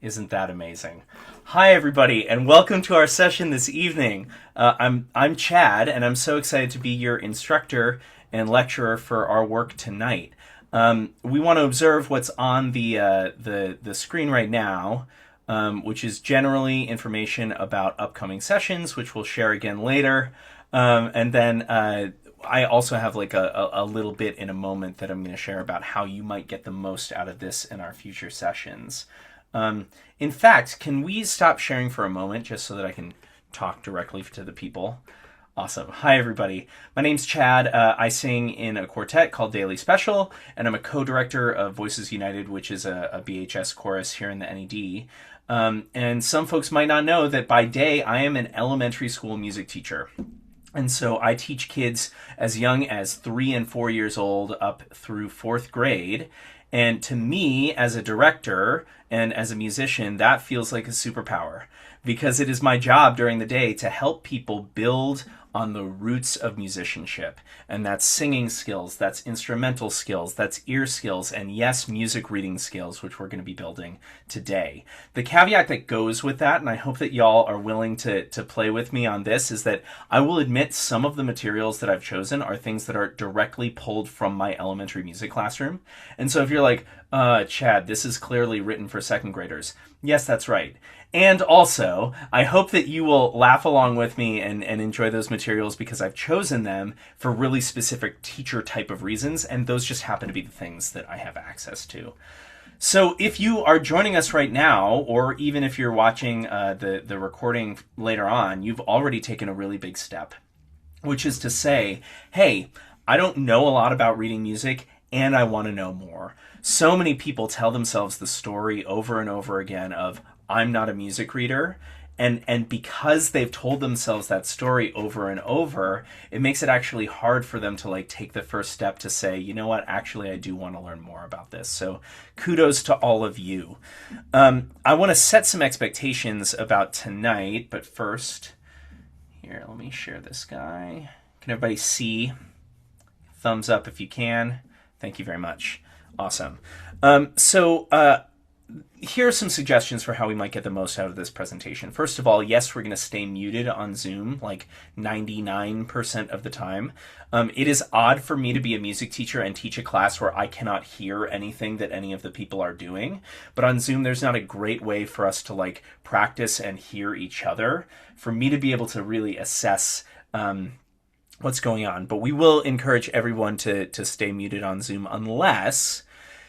Isn't that amazing? Hi, everybody, and welcome to our session this evening. I'm Chad, and I'm so excited to be your instructor and lecturer for our work tonight. We want to observe what's on the screen right now, which is generally information about upcoming sessions, which we'll share again later. And then I also have like a little bit in a moment that I'm going to share about how you might get the most out of this in our future sessions. In fact, can we stop sharing for a moment just so that I can talk directly to the people? Awesome. Hi, everybody. My name's Chad. I sing in a quartet called Daily Special, and I'm a co-director of Voices United, which is a BHS chorus here in the NED. And some folks might not know that by day, I am an elementary school music teacher. And so I teach kids as young as 3 and 4 years old up through 4th grade. And to me, as a director and as a musician, that feels like a superpower because it is my job during the day to help people build on the roots of musicianship. And that's singing skills, that's instrumental skills, that's ear skills, and yes, music reading skills, which we're going to be building today. The caveat that goes with that, and I hope that y'all are willing to play with me on this, is that I will admit some of the materials that I've chosen are things that are directly pulled from my elementary music classroom. And so if you're like, Chad, this is clearly written for 2nd graders. Yes, that's right. And also, I hope that you will laugh along with me and enjoy those materials because I've chosen them for really specific teacher type of reasons, and those just happen to be the things that I have access to. So if you are joining us right now, or even if you're watching the recording later on, you've already taken a really big step, which is to say, hey, I don't know a lot about reading music, and I want to know more. So many people tell themselves the story over and over again of, I'm not a music reader. And because they've told themselves that story over and over, it makes it actually hard for them to like take the first step to say, you know what, actually, I do want to learn more about this. So kudos to all of you. I want to set some expectations about tonight, but first, here, let me share this guy. Can everybody see? Thumbs up if you can. Thank you very much. Awesome. Here are some suggestions for how we might get the most out of this presentation. First of all, yes, we're going to stay muted on Zoom like 99% of the time. It is odd for me to be a music teacher and teach a class where I cannot hear anything that any of the people are doing. But on Zoom, there's not a great way for us to like practice and hear each other, for me to be able to really assess what's going on. But we will encourage everyone to stay muted on Zoom unless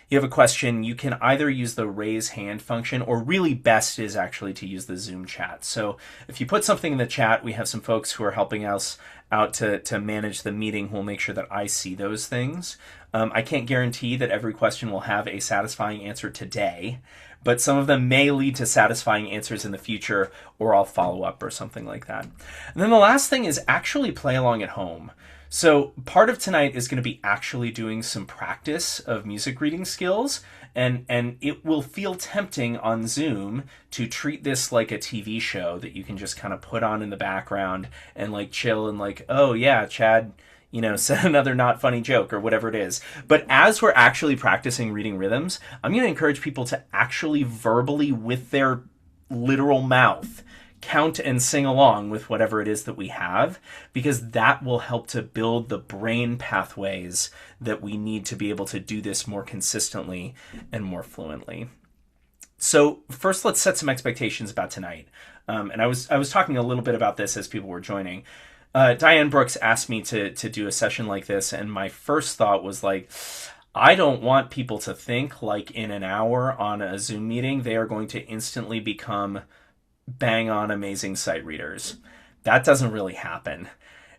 you have a question. You can either use the raise hand function, or really best is actually to use the Zoom chat. So if you put something in the chat, we have some folks who are helping us out to manage the meeting who will make sure that I see those things. I can't guarantee that every question will have a satisfying answer today, but some of them may lead to satisfying answers in the future, or I'll follow up or something like that. And then the last thing is actually play along at home. So part of tonight is going to be actually doing some practice of music reading skills, and it will feel tempting on Zoom to treat this like a TV show that you can just kind of put on in the background and like chill and like, oh yeah, Chad, said another not funny joke or whatever it is. But as we're actually practicing reading rhythms, I'm going to encourage people to actually verbally, with their literal mouth, count and sing along with whatever it is that we have, because that will help to build the brain pathways that we need to be able to do this more consistently and more fluently. So first, let's set some expectations about tonight. And I was talking a little bit about this as people were joining. Diane Brooks asked me to do a session like this, and my first thought was like, I don't want people to think like in an hour on a Zoom meeting, they are going to instantly become bang on amazing sight readers. That doesn't really happen.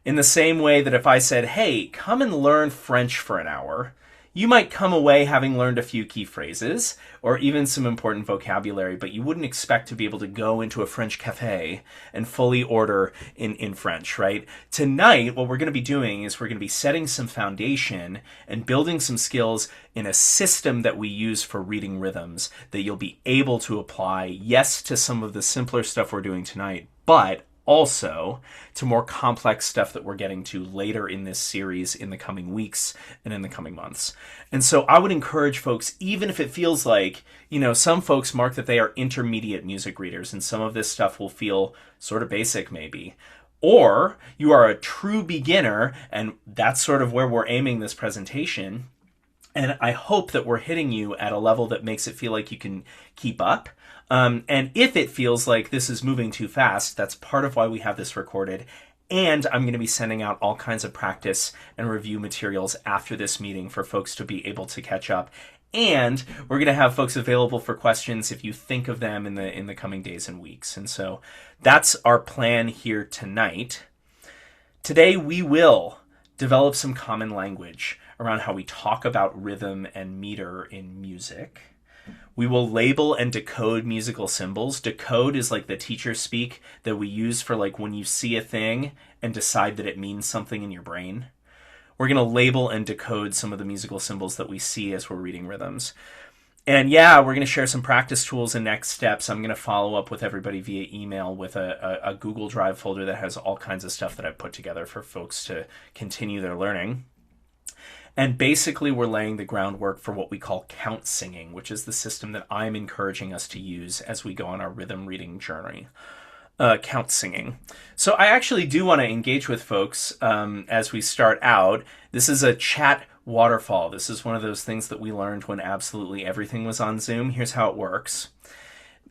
In the same way that if I said, hey, come and learn French for an hour, you might come away having learned a few key phrases or even some important vocabulary, but you wouldn't expect to be able to go into a French cafe and fully order in French, right? Tonight, what we're going to be doing is we're going to be setting some foundation and building some skills in a system that we use for reading rhythms that you'll be able to apply, yes, to some of the simpler stuff we're doing tonight, but also to more complex stuff that we're getting to later in this series in the coming weeks and in the coming months. And so I would encourage folks, even if it feels like, some folks mark that they are intermediate music readers and some of this stuff will feel sort of basic maybe. Or you are a true beginner, and that's sort of where we're aiming this presentation. And I hope that we're hitting you at a level that makes it feel like you can keep up. And if it feels like this is moving too fast, that's part of why we have this recorded. And I'm going to be sending out all kinds of practice and review materials after this meeting for folks to be able to catch up. And we're going to have folks available for questions if you think of them in the coming days and weeks. And so that's our plan here tonight. Today we will develop some common language around how we talk about rhythm and meter in music. We will label and decode musical symbols. Decode is like the teacher speak that we use for like when you see a thing and decide that it means something in your brain. We're going to label and decode some of the musical symbols that we see as we're reading rhythms. And yeah, we're going to share some practice tools and next steps. I'm going to follow up with everybody via email with a Google Drive folder that has all kinds of stuff that I've put together for folks to continue their learning. And basically, we're laying the groundwork for what we call count singing, which is the system that I'm encouraging us to use as we go on our rhythm reading journey. Count singing. So I actually do want to engage with folks as we start out. This is a chat waterfall. This is one of those things that we learned when absolutely everything was on Zoom. Here's how it works.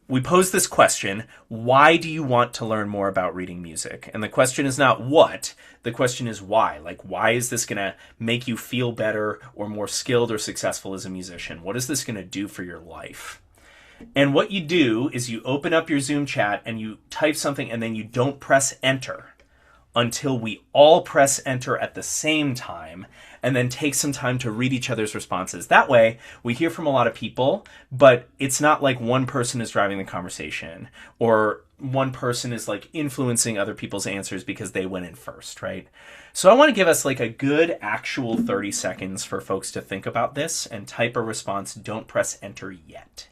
We pose this question: why do you want to learn more about reading music? And the question is not what, the question is why. Like, why is this going to make you feel better or more skilled or successful as a musician? What is this going to do for your life? And what you do is you open up your Zoom chat and you type something, and then you don't press enter until we all press enter at the same time, and then take some time to read each other's responses. That way, we hear from a lot of people, but it's not like one person is driving the conversation or one person is like influencing other people's answers because they went in first, right? So I want to give us like a good actual 30 seconds for folks to think about this and type a response. Don't press enter yet.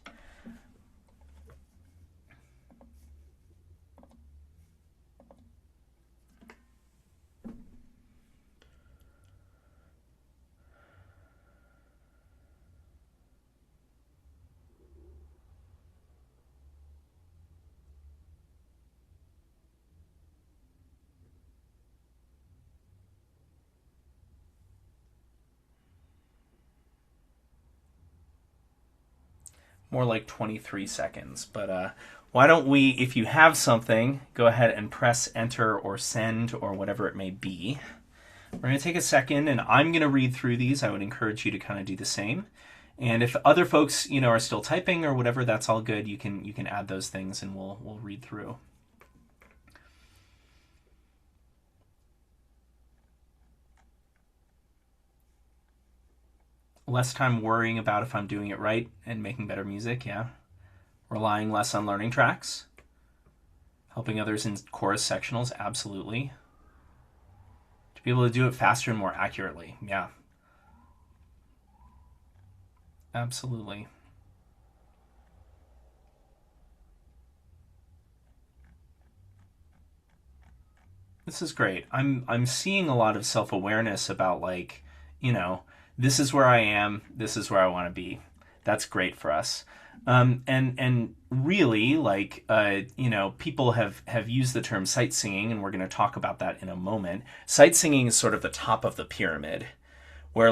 More like 23 seconds. But why don't we, if you have something, go ahead and press enter or send or whatever it may be. We're going to take a second, and I'm going to read through these. I would encourage you to kind of do the same. And if other folks, are still typing or whatever, that's all good. You can add those things, and we'll read through. Less time worrying about if I'm doing it right and making better music, yeah. Relying less on learning tracks. Helping others in chorus sectionals, absolutely. To be able to do it faster and more accurately, yeah. Absolutely. This is great. I'm seeing a lot of self-awareness about this is where I am, this is where I want to be. That's great for us. And really, people have used the term sight singing, and we're going to talk about that in a moment. Sight singing is sort of the top of the pyramid, where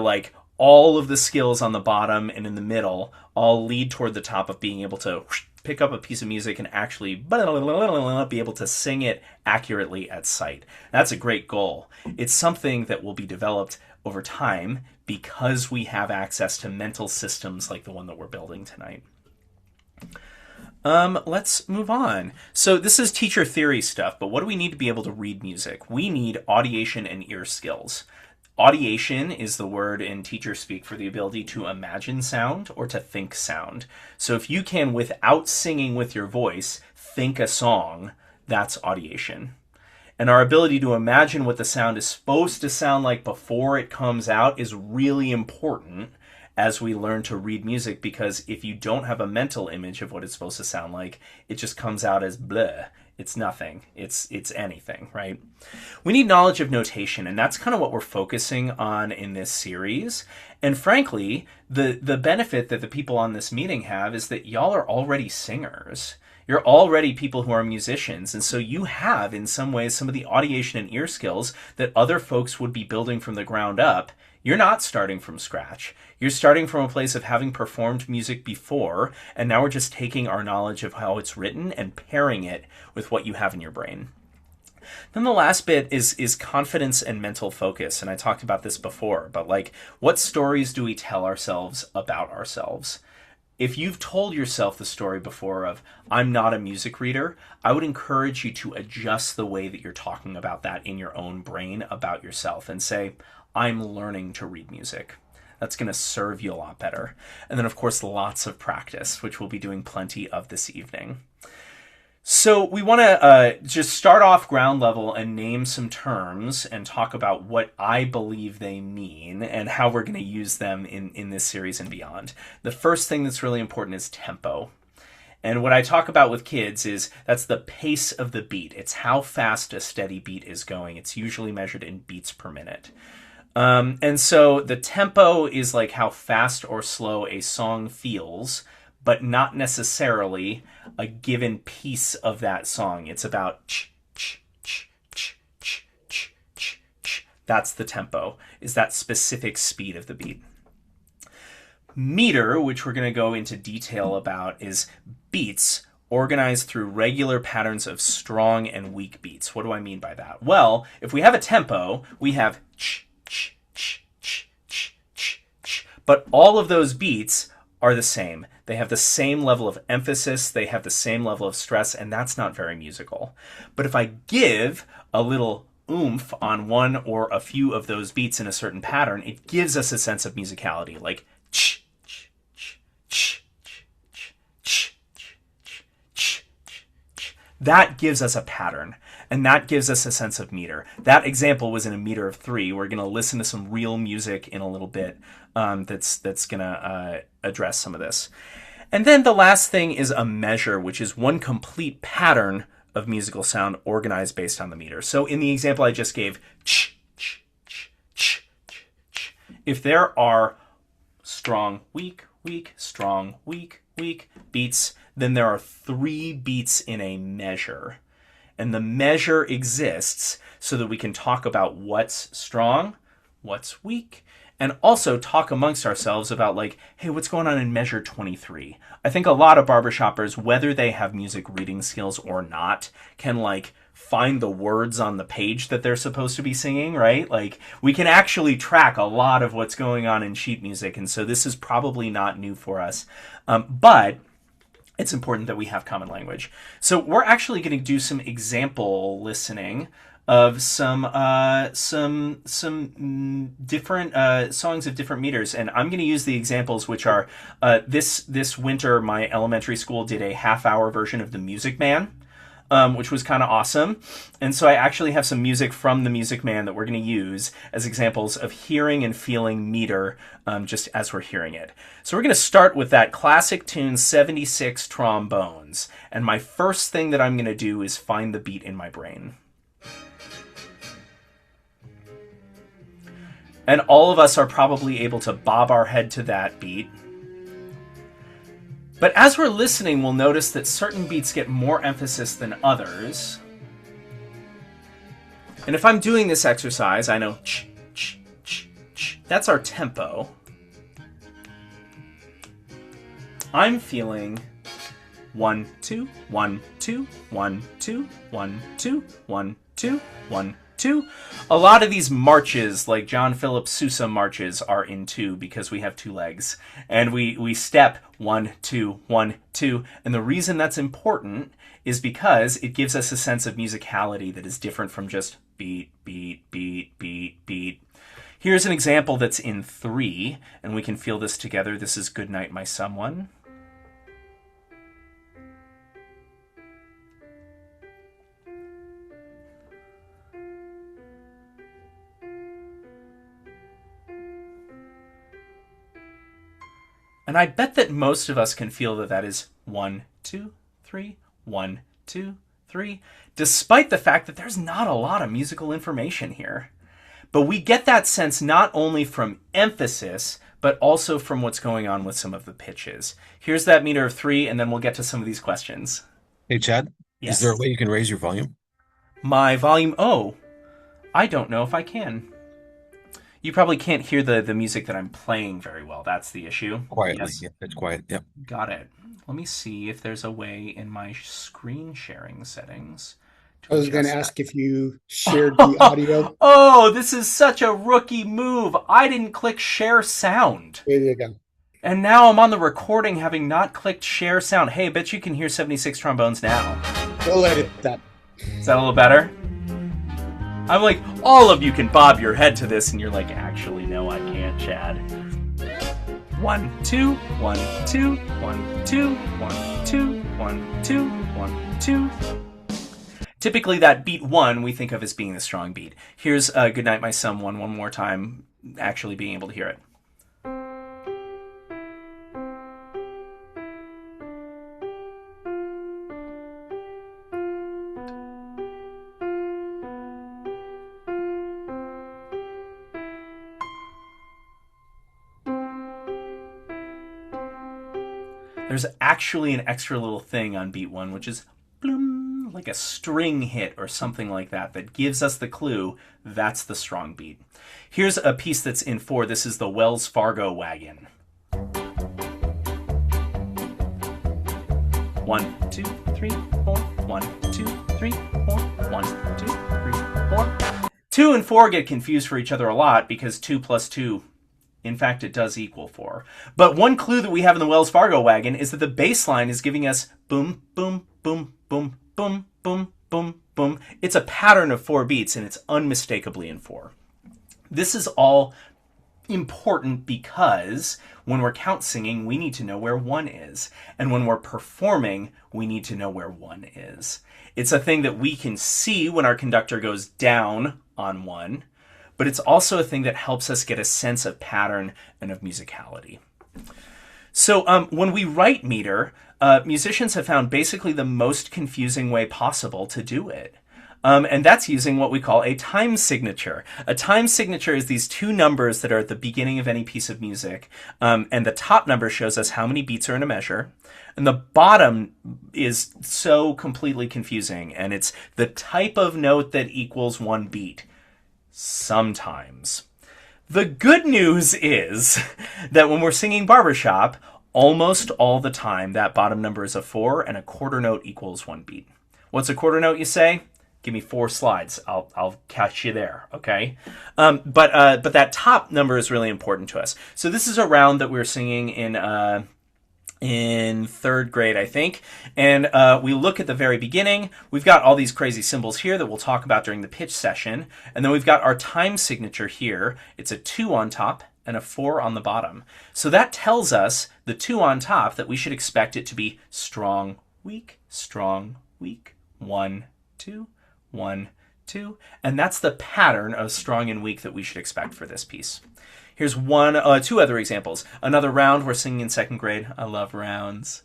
all of the skills on the bottom and in the middle all lead toward the top of being able to pick up a piece of music and actually be able to sing it accurately at sight. That's a great goal. It's something that will be developed over time because we have access to mental systems like the one that we're building tonight. Let's move on. So this is teacher theory stuff, but what do we need to be able to read music? We need audiation and ear skills. Audiation is the word in teacher speak for the ability to imagine sound or to think sound. So if you can, without singing with your voice, think a song, that's audiation. And our ability to imagine what the sound is supposed to sound like before it comes out is really important as we learn to read music, because if you don't have a mental image of what it's supposed to sound like, it just comes out as bleh It's nothing. It's anything, right? We need knowledge of notation, and that's kind of what we're focusing on in this series. And frankly, the benefit that the people on this meeting have is that y'all are already singers. You're already people who are musicians, and so you have, in some ways, some of the audiation and ear skills that other folks would be building from the ground up. You're not starting from scratch. You're starting from a place of having performed music before, and now we're just taking our knowledge of how it's written and pairing it with what you have in your brain. Then the last bit is confidence and mental focus, and I talked about this before, but like, what stories do we tell ourselves about ourselves? If you've told yourself the story before of, I'm not a music reader, I would encourage you to adjust the way that you're talking about that in your own brain about yourself and say, I'm learning to read music. That's going to serve you a lot better. And then, of course, lots of practice, which we'll be doing plenty of this evening. So we want to just start off ground level and name some terms and talk about what I believe they mean and how we're going to use them in this series and beyond. The first thing that's really important is tempo. And what I talk about with kids is that's the pace of the beat. It's how fast a steady beat is going. It's usually measured in beats per minute. And so the tempo is like how fast or slow a song feels, but not necessarily a given piece of that song. It's about ch, ch, ch, ch, ch, ch, ch, ch. That's the tempo, is that specific speed of the beat. Meter, which we're going to go into detail about, is beats organized through regular patterns of strong and weak beats. What do I mean by that? Well, if we have a tempo, we have ch, ch, ch, ch, ch, ch, ch. But all of those beats are the same. They have the same level of emphasis, they have the same level of stress, and that's not very musical. But if I give a little oomph on one or a few of those beats in a certain pattern, it gives us a sense of musicality, like ch, ch, ch, ch, ch, ch, ch, ch, ch, ch. That gives us a pattern, and that gives us a sense of meter. That example was in a meter of 3. We're going to listen to some real music in a little bit that's going to address some of this. And then the last thing is a measure, which is one complete pattern of musical sound organized based on the meter. So in the example I just gave, ch, ch, ch, ch, ch, ch. If there are strong, weak, weak, strong, weak, weak beats, then there are 3 beats in a measure. And the measure exists so that we can talk about what's strong, what's weak, and also talk amongst ourselves about like, hey, what's going on in measure 23? I think a lot of barbershoppers, whether they have music reading skills or not, can like find the words on the page that they're supposed to be singing, right? Like we can actually track a lot of what's going on in sheet music. And so this is probably not new for us. But it's important that we have common language. So we're actually going to do some example listening of some different songs of different meters, and I'm going to use the examples which are this winter my elementary school did a half-hour version of The Music Man, which was kind of awesome, and so I actually have some music from The Music Man that we're going to use as examples of hearing and feeling meter just as we're hearing it. So we're going to start with that classic tune 76 trombones, and my first thing that I'm going to do is find the beat in my brain. And all of us are probably able to bob our head to that beat. But as we're listening, we'll notice that certain beats get more emphasis than others. And if I'm doing this exercise, I know ch, ch, ch, ch. That's our tempo. I'm feeling 1, 2, 1, 2, 1, 2, 1, 2, 1, 2, 1, 2. A lot of these marches, like John Philip Sousa marches, are in 2 because we have 2 legs. And we step 1, 2, 1, 2. And the reason that's important is because it gives us a sense of musicality that is different from just beat, beat, beat, beat, beat. Here's an example that's in 3, and we can feel this together. This is Good Night, My Someone. And I bet that most of us can feel that that is 1, 2, 3, 1, 2, 3, despite the fact that there's not a lot of musical information here. But we get that sense not only from emphasis, but also from what's going on with some of the pitches. Here's that meter of 3, and then we'll get to some of these questions. Hey, Chad, is there a Yes. way you can raise your volume My volume, oh, I don't know if I can. You probably can't hear the music that I'm playing very well. That's the issue. quietly? Yes, Yeah, it's quiet. Yep. got it. Let me see if there's a way in my screen sharing settings I to was going to adjust that. ask if you shared the audio. Oh, this is such a rookie move. I didn't click share sound. There you go. And now I'm on the recording having not clicked share sound. Hey, I bet you can hear 76 trombones now. We'll edit that. Is that a little better? I'm like, all of you can bob your head to this, and you're like, actually, no, I can't, Chad. 1, 2, 1, 2, 1, 2, 1, 2, 1, 2, 1, 2. Typically, that beat 1 we think of as being the strong beat. Here's Good Night, My Son one more time, actually being able to hear it. There's actually an extra little thing on beat 1, which is bloom, like a string hit or something like that, that gives us the clue that's the strong beat. Here's a piece that's in 4. This is the Wells Fargo wagon. 1, 2, 3, 4. 1, 2, 3, 4. 1, 2, 3, 4. 2 and 4 get confused for each other a lot because 2 plus 2, in fact, it does equal 4. But one clue that we have in the Wells Fargo wagon is that the bass line is giving us boom, boom, boom, boom, boom, boom, boom, boom. It's a pattern of 4 beats, and it's unmistakably in 4. This is all important because when we're count singing, we need to know where 1 is. And when we're performing, we need to know where 1 is. It's a thing that we can see when our conductor goes down on 1, but it's also a thing that helps us get a sense of pattern and of musicality. So when we write meter, musicians have found basically the most confusing way possible to do it. And that's using what we call a time signature. A time signature is these 2 numbers that are at the beginning of any piece of music. And the top number shows us how many beats are in a measure. And the bottom is so completely confusing. And it's the type of note that equals 1 beat. Sometimes. The good news is that when we're singing barbershop, almost all the time that bottom number is a 4 and a quarter note equals 1 beat. What's a quarter note, you say? Give me 4 slides. I'll catch you there, okay? But that top number is really important to us. So this is a round that we're singing in 3rd grade, I think. And we look at the very beginning. We've got all these crazy symbols here that we'll talk about during the pitch session. And then we've got our time signature here. It's a 2 on top and a 4 on the bottom. So that tells us, the 2 on top, that we should expect it to be strong, weak, 1, 2, 1, 2. And that's the pattern of strong and weak that we should expect for this piece. Here's 2 other examples. Another round we're singing in 2nd grade. I love rounds.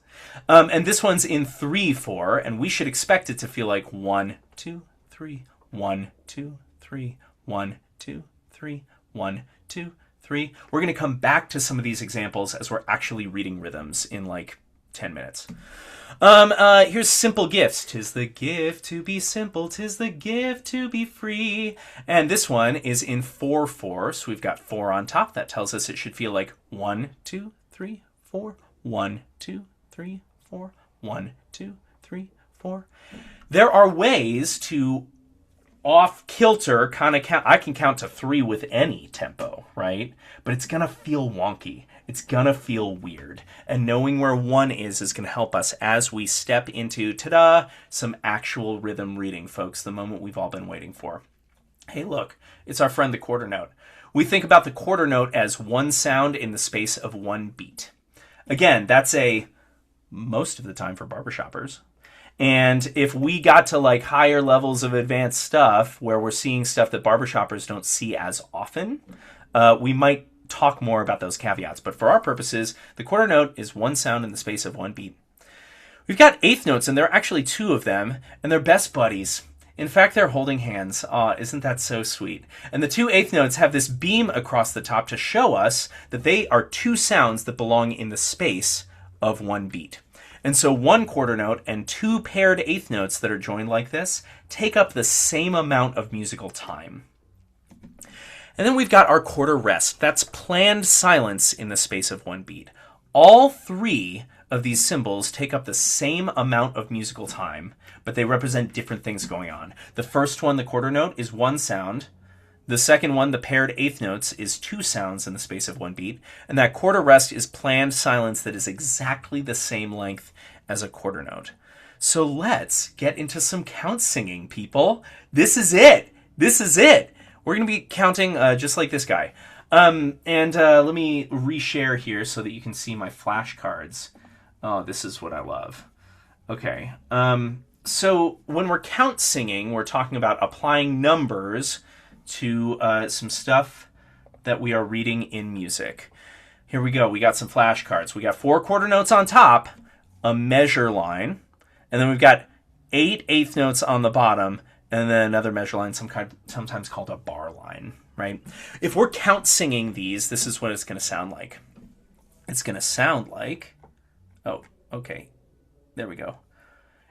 And this one's in 3/4, and we should expect it to feel like 1, 2, 3, 1, 2, 3, 1, 2, 3, 1, 2, 3. We're going to come back to some of these examples as we're actually reading rhythms in like 10 minutes. Here's simple gifts. 'Tis the gift to be simple, 'tis the gift to be free. And this one is in 4/4, so we've got 4 on top. That tells us it should feel like 1, 2, 3, 4, 1, 2, 3, 4, 1, 2, 3, 4. There are ways to off kilter kind of count. I can count to 3 with any tempo, right? But it's gonna feel wonky. It's gonna feel weird. And knowing where 1 is gonna help us as we step into, ta-da, some actual rhythm reading, folks, the moment we've all been waiting for. Hey, look, it's our friend the quarter note. We think about the quarter note as 1 sound in the space of 1 beat. Again, that's most of the time for barbershoppers. And if we got to like higher levels of advanced stuff where we're seeing stuff that barbershoppers don't see as often, we might talk more about those caveats. But for our purposes, the quarter note is 1 sound in the space of 1 beat. We've got eighth notes, and there are actually two of them, and they're best buddies. In fact, they're holding hands. Aw, isn't that so sweet? And the two eighth notes have this beam across the top to show us that they are two sounds that belong in the space of one beat. And so one quarter note and two paired eighth notes that are joined like this take up the same amount of musical time. And then we've got our quarter rest. That's planned silence in the space of one beat. All three of these symbols take up the same amount of musical time, but they represent different things going on. The first one, the quarter note, is one sound. The second one, the paired eighth notes, is two sounds in the space of one beat. And that quarter rest is planned silence that is exactly the same length as a quarter note. So let's get into some count singing, people. This is it. This is it. We're going to be counting just like this guy. Let me reshare here so that you can see my flashcards. Oh, this is what I love. Okay. So when we're count singing, we're talking about applying numbers to some stuff that we are reading in music. Here we go. We got some flashcards. We got 4 quarter notes on top, a measure line, and then we've got 8 eighth notes on the bottom, and then another measure line, sometimes called a bar line, right? If we're count singing these, this is what it's going to sound like. It's going to sound like... Oh, okay. There we go.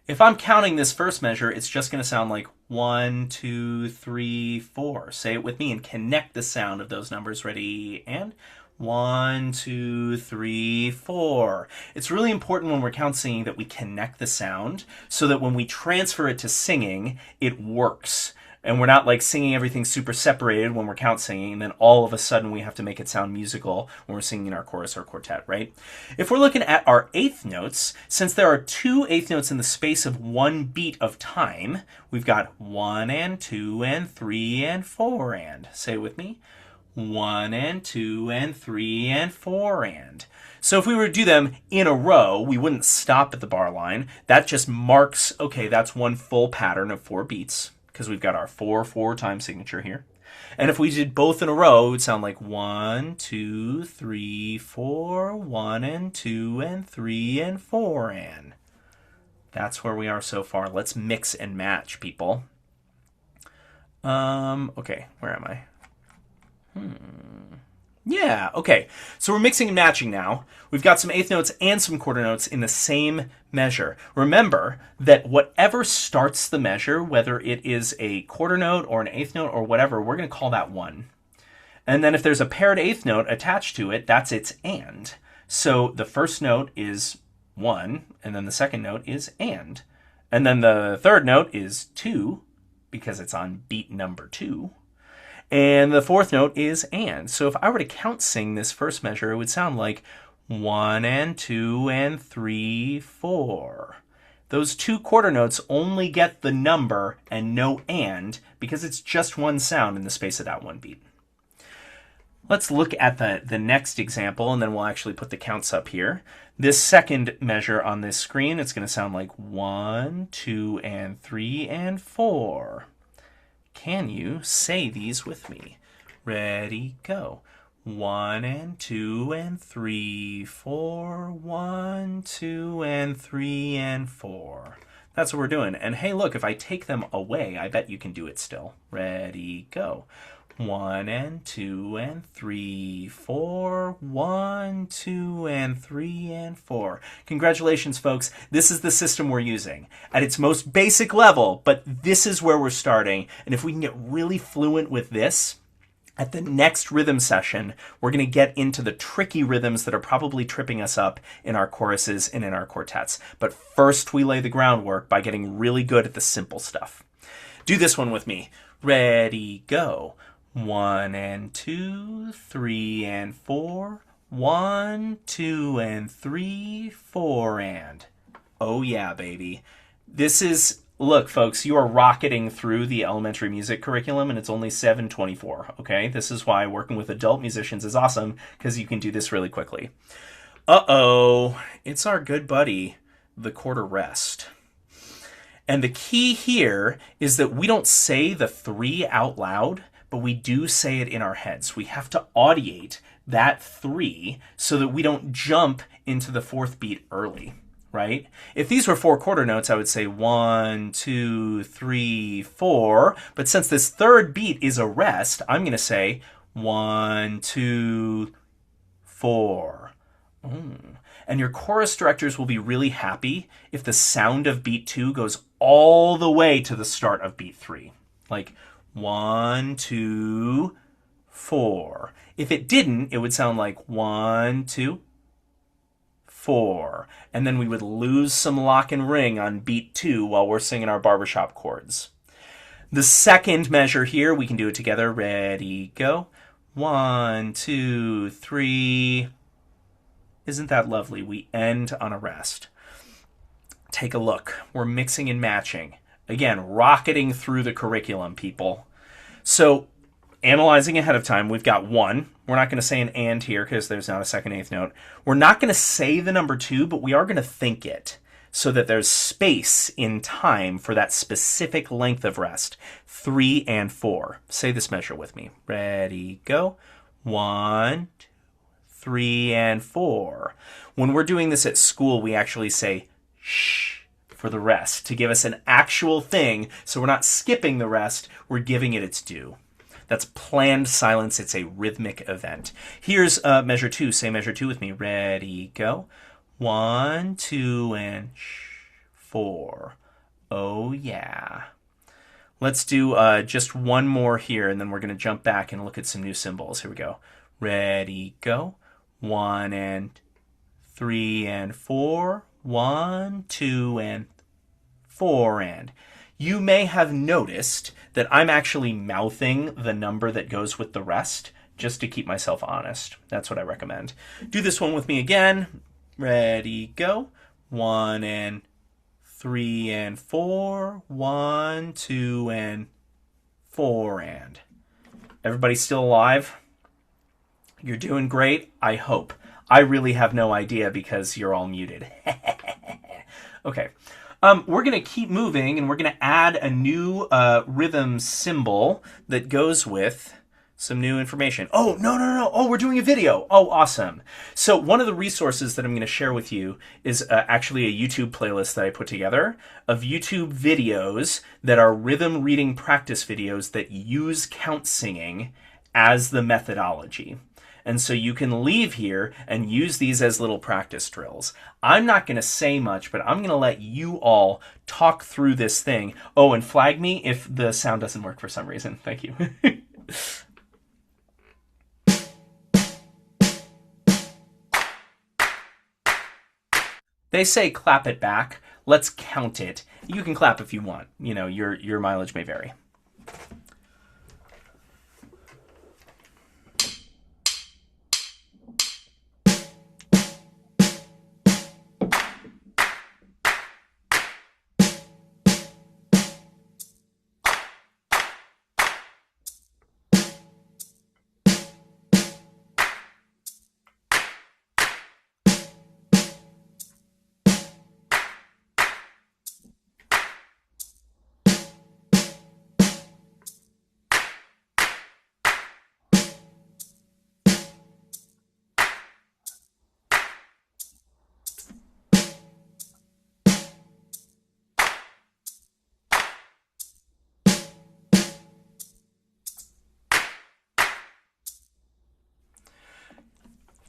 If I'm counting this first measure, it's just going to sound like 1, 2, 3, 4. Say it with me and connect the sound of those numbers. Ready? And 1, 2, 3, 4. It's really important when we're count singing that we connect the sound so that when we transfer it to singing, it works. And we're not like singing everything super separated when we're count singing, and then all of a sudden we have to make it sound musical when we're singing our chorus or quartet, right? If we're looking at our eighth notes, since there are 2 eighth notes in the space of one beat of time, we've got 1 and 2 and 3 and 4 and. Say it with me. 1 and 2 and 3 and 4 and. So if we were to do them in a row, we wouldn't stop at the bar line. That just marks, okay, that's one full pattern of 4 beats, because we've got our 4/4 time signature here. And if we did both in a row, it would sound like 1, 2, 3, 4, 1 and 2 and 3 and 4 and. That's where we are so far. Let's mix and match, people. Okay, where am I? Yeah, okay. So we're mixing and matching now. We've got some eighth notes and some quarter notes in the same measure. Remember that whatever starts the measure, whether it is a quarter note or an eighth note or whatever, we're going to call that 1. And then if there's a paired eighth note attached to it, that's its and. So the first note is 1, and then the second note is and. And then the third note is 2, because it's on beat number 2. And the fourth note is and. So if I were to count sing this first measure, it would sound like 1 and 2 and 3, 4. Those 2 quarter notes only get the number and no and because it's just one sound in the space of that one beat. Let's look at the next example, and then we'll actually put the counts up here. This second measure on this screen, it's going to sound like 1, 2, and 3, and 4. Can you say these with me? Ready, go. 1 and 2 and 3, 4. 1, 2 and 3 and 4. That's what we're doing. And hey, look, if I take them away, I bet you can do it still. Ready, go. 1 and 2 and 3, 4. 1, 2 and 3 and 4. Congratulations, folks. This is the system we're using at its most basic level, but this is where we're starting. And if we can get really fluent with this, at the next rhythm session, we're going to get into the tricky rhythms that are probably tripping us up in our choruses and in our quartets. But first, we lay the groundwork by getting really good at the simple stuff. Do this one with me. Ready, go. 1 and 2, 3 and 4. 1, 2 and 3, 4 and. Oh yeah, baby. This is... Look, folks, you are rocketing through the elementary music curriculum, and it's only 7:24, okay? This is why working with adult musicians is awesome, because you can do this really quickly. Uh-oh, it's our good buddy, the quarter rest. And the key here is that we don't say the 3 out loud, but we do say it in our heads. We have to audiate that 3 so that we don't jump into the 4th beat early. right? If these were 4/4 notes, I would say 1, 2, 3, 4. But since this third beat is a rest, I'm going to say 1, 2, 4. And your chorus directors will be really happy if the sound of beat 2 goes all the way to the start of beat 3. Like 1, 2, 4. If it didn't, it would sound like 1, 2, 4. And then we would lose some lock and ring on beat 2 while we're singing our barbershop chords. The second measure here, we can do it together. Ready, go. 1, 2, 3. Isn't that lovely? We end on a rest. Take a look. We're mixing and matching. Again, rocketing through the curriculum, people. So, analyzing ahead of time, we've got 1. We're not going to say an and here because there's not a second eighth note. We're not going to say the number 2, but we are going to think it so that there's space in time for that specific length of rest. 3 and 4. Say this measure with me. Ready, go. 1, 2, 3, and 4. When we're doing this at school, we actually say shh for the rest to give us an actual thing, so we're not skipping the rest, we're giving it its due. That's planned silence. It's a rhythmic event. Here's measure 2. Say measure 2 with me. Ready, go. 1, 2, and 4. Oh, yeah. Let's do just one more here, and then we're going to jump back and look at some new symbols. Here we go. Ready, go. 1 and 3 and 4. 1, 2, and 4 and. You may have noticed that I'm actually mouthing the number that goes with the rest just to keep myself honest. That's what I recommend. Do this one with me again. Ready, go. 1 and 3 and 4. 1, 2, and 4 and. Everybody still alive? You're doing great, I hope. I really have no idea because you're all muted. Okay. We're going to keep moving, and we're going to add a new rhythm symbol that goes with some new information. Oh, no. Oh, we're doing a video. Oh, awesome. So one of the resources that I'm going to share with you is actually a YouTube playlist that I put together of YouTube videos that are rhythm reading practice videos that use count singing as the methodology. And so you can leave here and use these as little practice drills. I'm not going to say much, but I'm going to let you all talk through this thing. Oh, and flag me if the sound doesn't work for some reason. Thank you. They say clap it back. Let's count it. You can clap if you want. You know, your mileage may vary.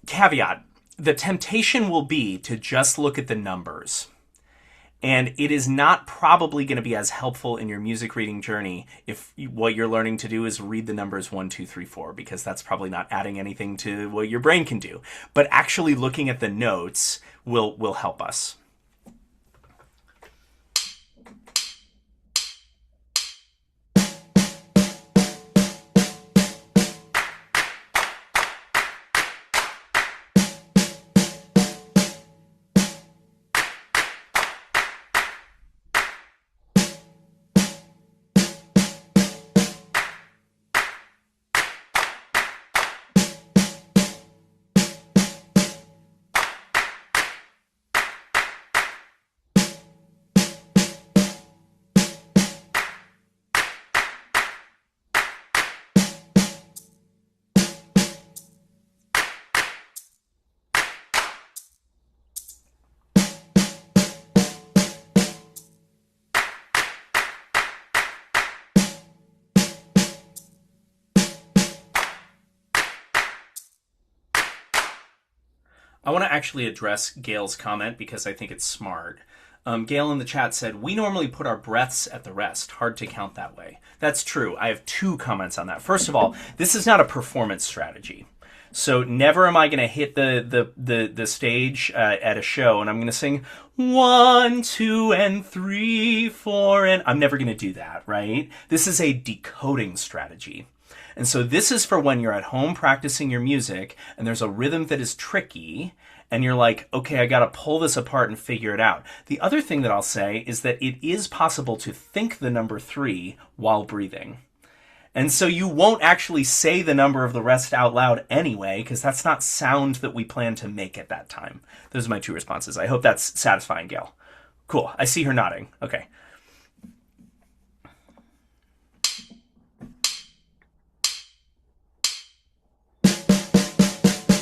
Caveat, the temptation will be to just look at the numbers. And it is not probably going to be as helpful in your music reading journey if what you're learning to do is read the numbers 1, 2, 3, 4, because that's probably not adding anything to what your brain can do. But actually looking at the notes will help us. I want to actually address Gail's comment because I think it's smart. Gail in the chat said, we normally put our breaths at the rest. Hard to count that way. That's true. I have 2 comments on that. First of all, this is not a performance strategy. So never am I going to hit the stage at a show and I'm going to sing 1, 2, and 3, 4, and I'm never going to do that, right? This is a decoding strategy. And so this is for when you're at home practicing your music and there's a rhythm that is tricky and you're like, okay, I got to pull this apart and figure it out. The other thing that I'll say is that it is possible to think the number 3 while breathing. And so you won't actually say the number of the rest out loud anyway, because that's not sound that we plan to make at that time. Those are my 2 responses. I hope that's satisfying, Gail. Cool. I see her nodding. Okay.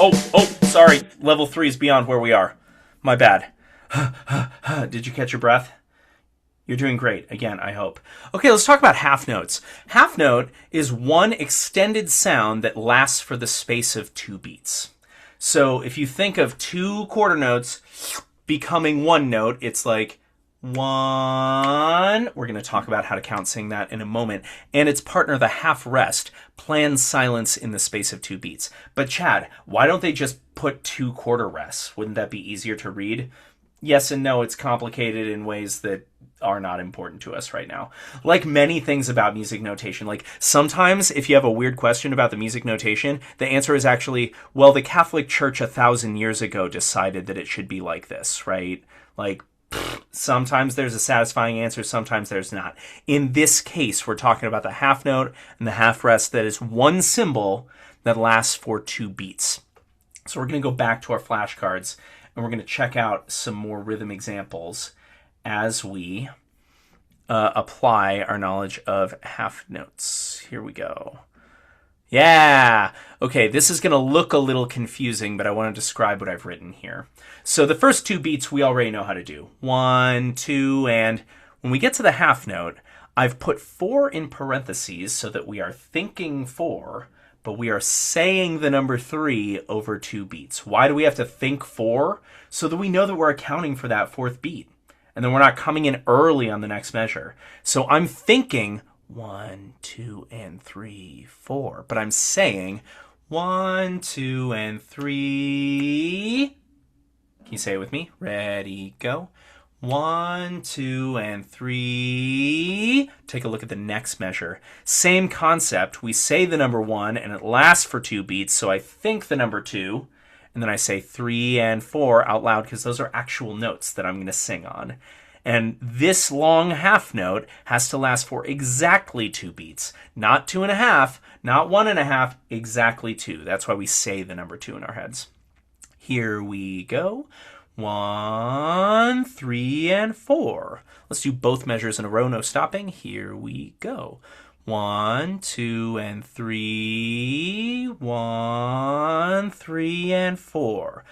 Oh, sorry. Level 3 is beyond where we are. My bad. Did you catch your breath? You're doing great. Again, I hope. Okay, let's talk about half notes. Half note is one extended sound that lasts for the space of 2 beats. So if you think of 2 quarter notes becoming 1 note, it's like 1. We're going to talk about how to count sing that in a moment. And its partner, the half rest, plans silence in the space of 2 beats. But Chad, why don't they just put 2 quarter rests? Wouldn't that be easier to read? Yes and no, it's complicated in ways that are not important to us right now. Like many things about music notation, like sometimes if you have a weird question about the music notation, the answer is actually, well, the Catholic Church 1,000 years ago decided that it should be like this, right? Like, sometimes there's a satisfying answer, sometimes there's not. In this case, we're talking about the half note and the half rest that is 1 symbol that lasts for 2 beats. So we're going to go back to our flashcards and we're going to check out some more rhythm examples as we apply our knowledge of half notes. Here we go. Yeah! Okay, this is going to look a little confusing, but I want to describe what I've written here. So the first 2 beats we already know how to do. 1, 2, and when we get to the half note, I've put 4 in parentheses so that we are thinking 4, but we are saying the number 3 over 2 beats. Why do we have to think 4? So that we know that we're accounting for that 4th beat. And then we're not coming in early on the next measure. So I'm thinking 1, 2, and 3, 4. But I'm saying 1, 2, and 3. Can you say it with me? Ready, go. 1, 2, and 3. Take a look at the next measure. Same concept. We say the number 1 and it lasts for 2 beats. So I think the number 2. And then I say 3 and 4 out loud because those are actual notes that I'm going to sing on. And this long half note has to last for exactly 2 beats. Not 2.5, not 1.5, exactly 2. That's why we say the number 2 in our heads. Here we go. 1, 3, and 4. Let's do both measures in a row, no stopping. Here we go. 1, 2, and 3. 1, 3, and 4.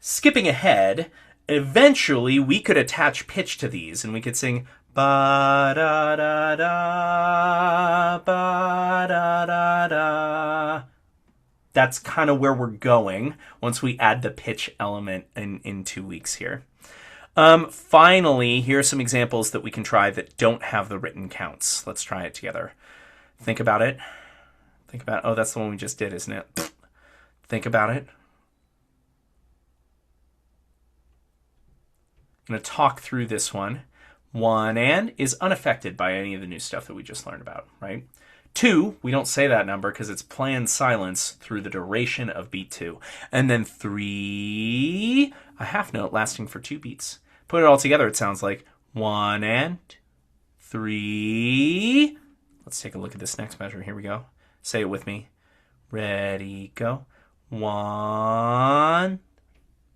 Skipping ahead, eventually we could attach pitch to these and we could sing ba da da da ba da da da. That's kind of where we're going once we add the pitch element in 2 weeks here. Finally, here are some examples that we can try that don't have the written counts. Let's try it together. Think about it. Oh, that's the one we just did, isn't it? Think about it. I'm going to talk through this one. 1 and is unaffected by any of the new stuff that we just learned about, right? 2, we don't say that number because it's planned silence through the duration of beat 2. And then 3, a half note lasting for 2 beats. Put it all together, it sounds like 1 and 3. Let's take a look at this next measure. Here we go. Say it with me. Ready, go. 1,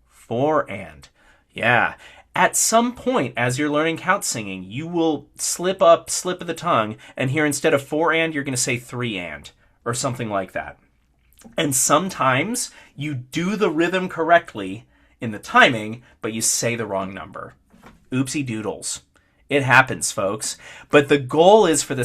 4, and. Yeah. At some point, as you're learning count singing, you will slip of the tongue, and here instead of 4 and, you're going to say 3 and, or something like that. And sometimes you do the rhythm correctly in the timing, but you say the wrong number. Oopsie doodles. It happens, folks. But the goal is for the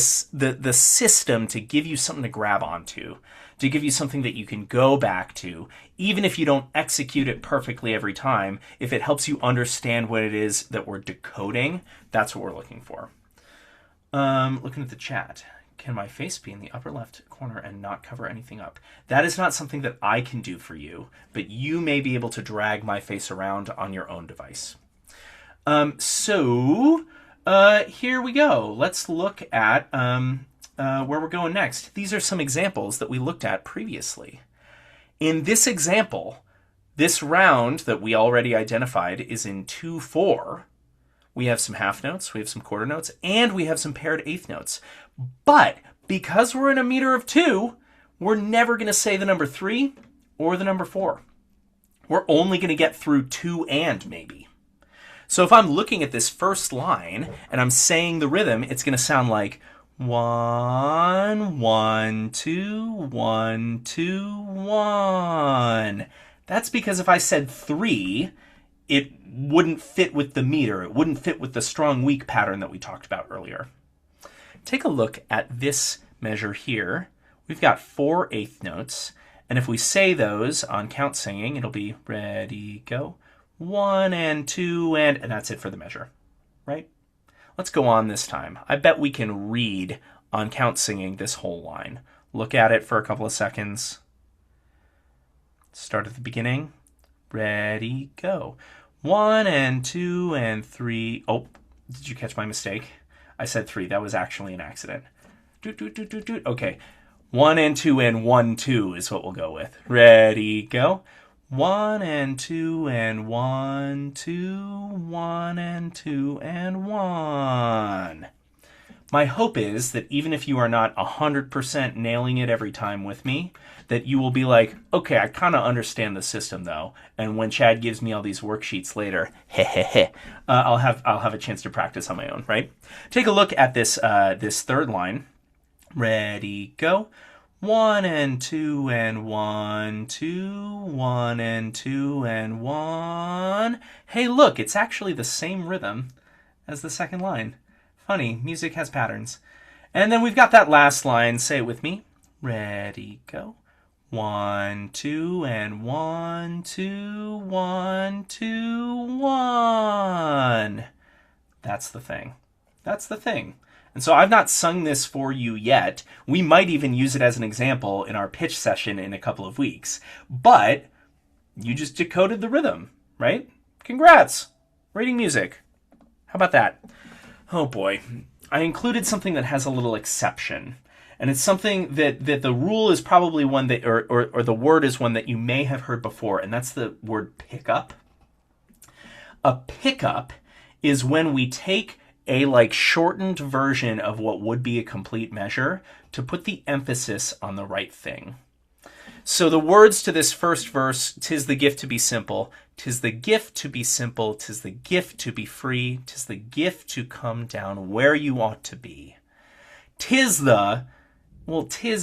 system to give you something to grab onto, to give you something that you can go back to, even if you don't execute it perfectly every time. If it helps you understand what it is that we're decoding, that's what we're looking for. Looking at the chat. Can my face be in the upper left corner and not cover anything up? That is not something that I can do for you, but you may be able to drag my face around on your own device. So here we go. Let's look at where we're going next. These are some examples that we looked at previously. In this example, this round that we already identified is in 2/4. We have some half notes, we have some quarter notes, and we have some paired eighth notes. But because we're in a meter of 2, we're never going to say the number 3 or the number 4. We're only going to get through 2 and maybe. So if I'm looking at this first line and I'm saying the rhythm, it's going to sound like 1, 1, 2, 1, 2, 1. That's because if I said 3, it wouldn't fit with the meter. It wouldn't fit with the strong weak pattern that we talked about earlier. Take a look at this measure here. We've got 4 eighth notes, and if we say those on count singing, it'll be ready, go, 1 and 2 and that's it for the measure, right? Let's go on this time. I bet we can read on count singing this whole line. Look at it for a couple of seconds. Start at the beginning. Ready, go. 1 and 2 and 3. Oh, did you catch my mistake? I said 3. That was actually an accident. Okay. 1 and 2 and 1, 2 is what we'll go with. Ready, go. 1 and 2 and 1, 2, 1 and 2 and 1. My hope is that even if you are not 100% nailing it every time with me, that you will be like, okay, I kind of understand the system though. And when Chad gives me all these worksheets later, I'll have a chance to practice on my own, right? Take a look at this this third line. Ready, go. 1 and 2 and 1, 2, 1 and 2 and 1. Hey, look, it's actually the same rhythm as the second line. Funny, music has patterns. And then we've got that last line. Say it with me. Ready, go. 1, 2, and 1, 2, 1, 2, 1. That's the thing. That's the thing. And so I've not sung this for you yet. We might even use it as an example in our pitch session in a couple of weeks. But you just decoded the rhythm, right? Congrats. Reading music. How about that? Oh boy. I included something that has a little exception. And it's something that the rule is probably one that, or the word is one that you may have heard before, and that's the word pickup. A pickup is when we take a shortened version of what would be a complete measure to put the emphasis on the right thing. So the words to this first verse, 'tis the gift to be simple, 'tis the gift to be simple, 'tis the gift to be free, 'tis the gift to come down where you ought to be. 'Tis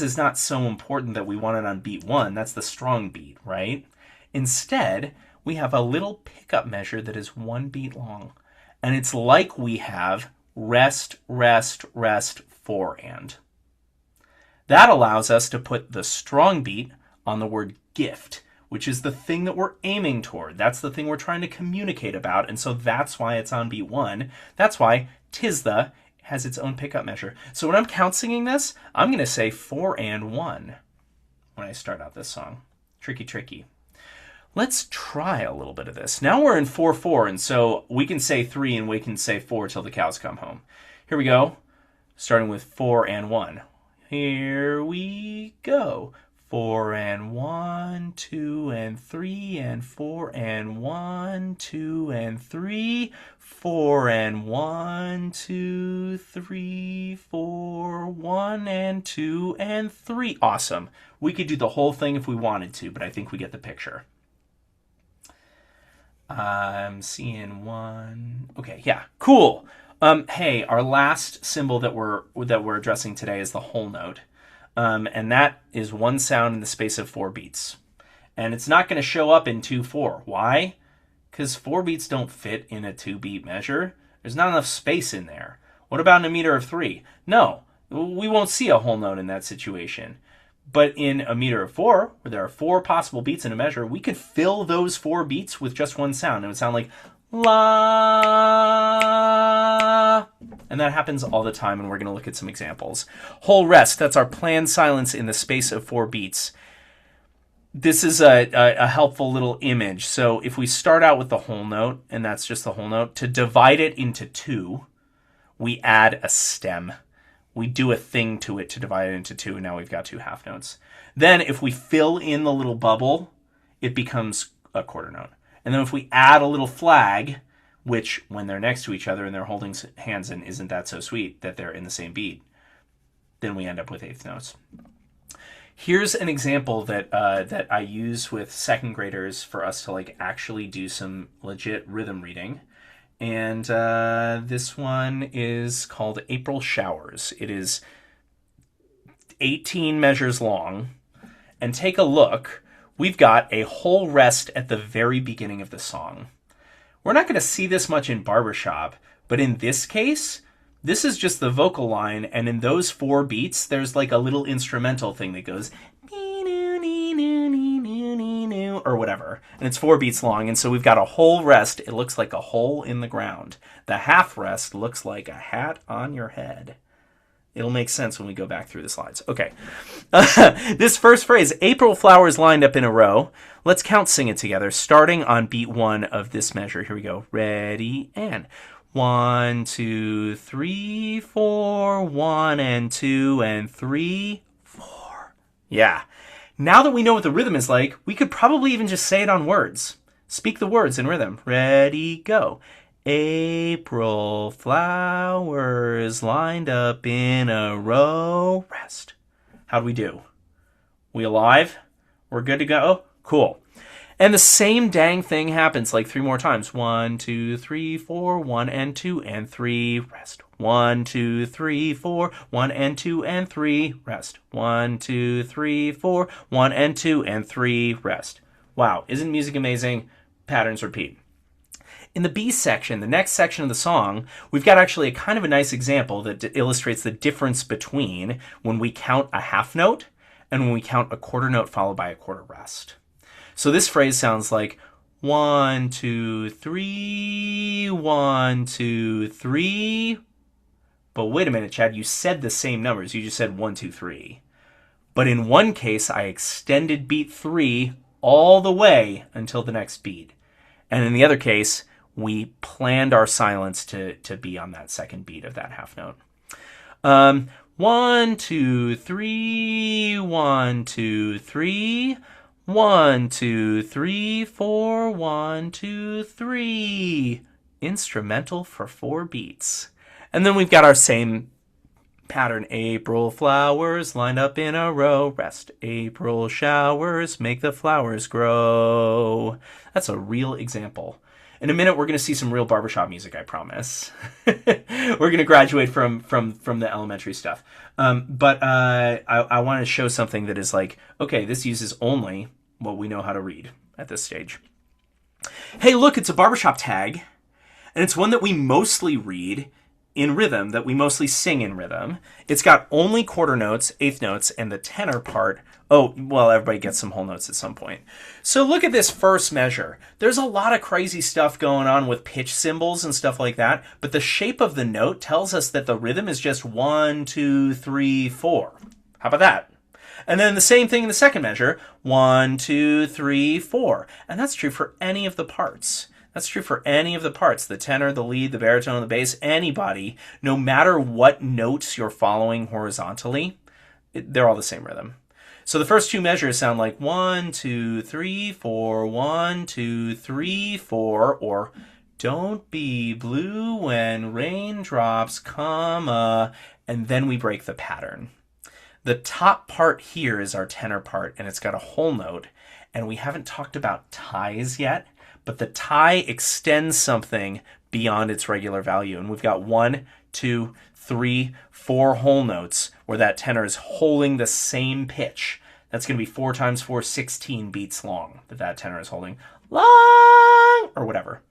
is not so important that we want it on beat 1. That's the strong beat, right? Instead, we have a little pickup measure that is 1 beat long. And it's like we have rest, rest, rest, 4 and. That allows us to put the strong beat on the word gift, which is the thing that we're aiming toward. That's the thing we're trying to communicate about. And so that's why it's on beat 1. That's why 'tis the has its own pickup measure. So when I'm count singing this, I'm going to say 4 and 1 when I start out this song. Tricky, tricky. Let's try a little bit of this. Now we're in 4/4, and so we can say 3 and we can say 4 till the cows come home. Here we go, starting with 4 and 1. Here we go. 4 and 1, 2 and 3 and 4 and 1, 2 and 3, 4 and 1, 2, 3, 4, 1 and 2 and 3. Awesome. We could do the whole thing if we wanted to, but I think we get the picture. I'm seeing 1. Okay, yeah, cool. Hey, our last symbol that we're addressing today is the whole note. And that is 1 sound in the space of 4 beats. And it's not going to show up in 2/4. Why? Because 4 beats don't fit in a 2-beat measure. There's not enough space in there. What about in a meter of 3? No, we won't see a whole note in that situation. But in a meter of 4, where there are 4 possible beats in a measure, we could fill those 4 beats with just one sound. It would sound like la. And that happens all the time, and we're going to look at some examples. Whole rest, that's our planned silence in the space of 4 beats. This is a helpful little image. So if we start out with the whole note, and that's just the whole note, to divide it into 2, we add a stem. We do a thing to it to divide it into 2, and now we've got 2 half notes. Then if we fill in the little bubble, it becomes a quarter note. And then if we add a little flag, which when they're next to each other and they're holding hands and isn't that so sweet that they're in the same beat, then we end up with eighth notes. Here's an example that that I use with second graders for us to like actually do some legit rhythm reading. And this one is called April Showers. It is 18 measures long. And take a look. We've got a whole rest at the very beginning of the song. We're not going to see this much in barbershop, but in this case, this is just the vocal line, and in those 4 beats, there's like a little instrumental thing that goes or whatever, and it's 4 beats long, and so we've got a whole rest. It looks like a hole in the ground. The half rest looks like a hat on your head. It'll make sense when we go back through the slides. Okay. This first phrase, April flowers lined up in a row. Let's sing it together, starting on beat 1 of this measure. Here we go. Ready, and 1, 2, 3, 4, 1 and 2 and 3, 4. Yeah. Now that we know what the rhythm is like, we could probably even just say it on words. Speak the words in rhythm. Ready, go. April flowers lined up in a row. Rest. How'd we do? We alive? We're good to go? Cool. And the same dang thing happens like 3 more times. 1, 2, 3, 4, 1 and 2 and 3, rest. 1, 2, 3, 4, 1 and 2 and 3, rest. 1, 2, 3, 4, 1 and 2 and 3, rest. Wow, isn't music amazing? Patterns repeat. In the B section, the next section of the song, we've got actually a kind of a nice example that illustrates the difference between when we count a half note and when we count a quarter note followed by a quarter rest. So this phrase sounds like 1, 2, 3, 1, 2, 3. But wait a minute, Chad, you said the same numbers. You just said 1, 2, 3. But in one case, I extended beat 3 all the way until the next beat. And in the other case, we planned our silence to be on that second beat of that half note. 1, 2, 3, 1, 2, 3. 1, 2, 3, 4, 1, 2, 3. Instrumental for 4 beats. And then we've got our same pattern. April flowers lined up in a row. Rest. April showers make the flowers grow. That's a real example. In a minute, we're going to see some real barbershop music, I promise. We're going to graduate from the elementary stuff. But I want to show something that is like, okay, this uses only what we know how to read at this stage. Hey, look, it's a barbershop tag. And it's one that we mostly read in rhythm, that we mostly sing in rhythm. It's got only quarter notes, eighth notes, and the tenor part. Oh, well, everybody gets some whole notes at some point. So look at this first measure. There's a lot of crazy stuff going on with pitch symbols and stuff like that, but the shape of the note tells us that the rhythm is just 1, 2, 3, 4. How about that? And then the same thing in the second measure, 1, 2, 3, 4. And that's true for any of the parts. That's true for any of the parts, the tenor, the lead, the baritone, the bass, anybody, no matter what notes you're following horizontally, they're all the same rhythm. So the first 2 measures sound like 1, 2, 3, 4, 1, 2, 3, 4, or don't be blue when raindrops, comma, and then we break the pattern. The top part here is our tenor part, and it's got a whole note, and we haven't talked about ties yet. But the tie extends something beyond its regular value. And we've got 1, 2, 3, 4 whole notes where that tenor is holding the same pitch. That's going to be 4 times 4, 16 beats long that tenor is holding. Long, or whatever.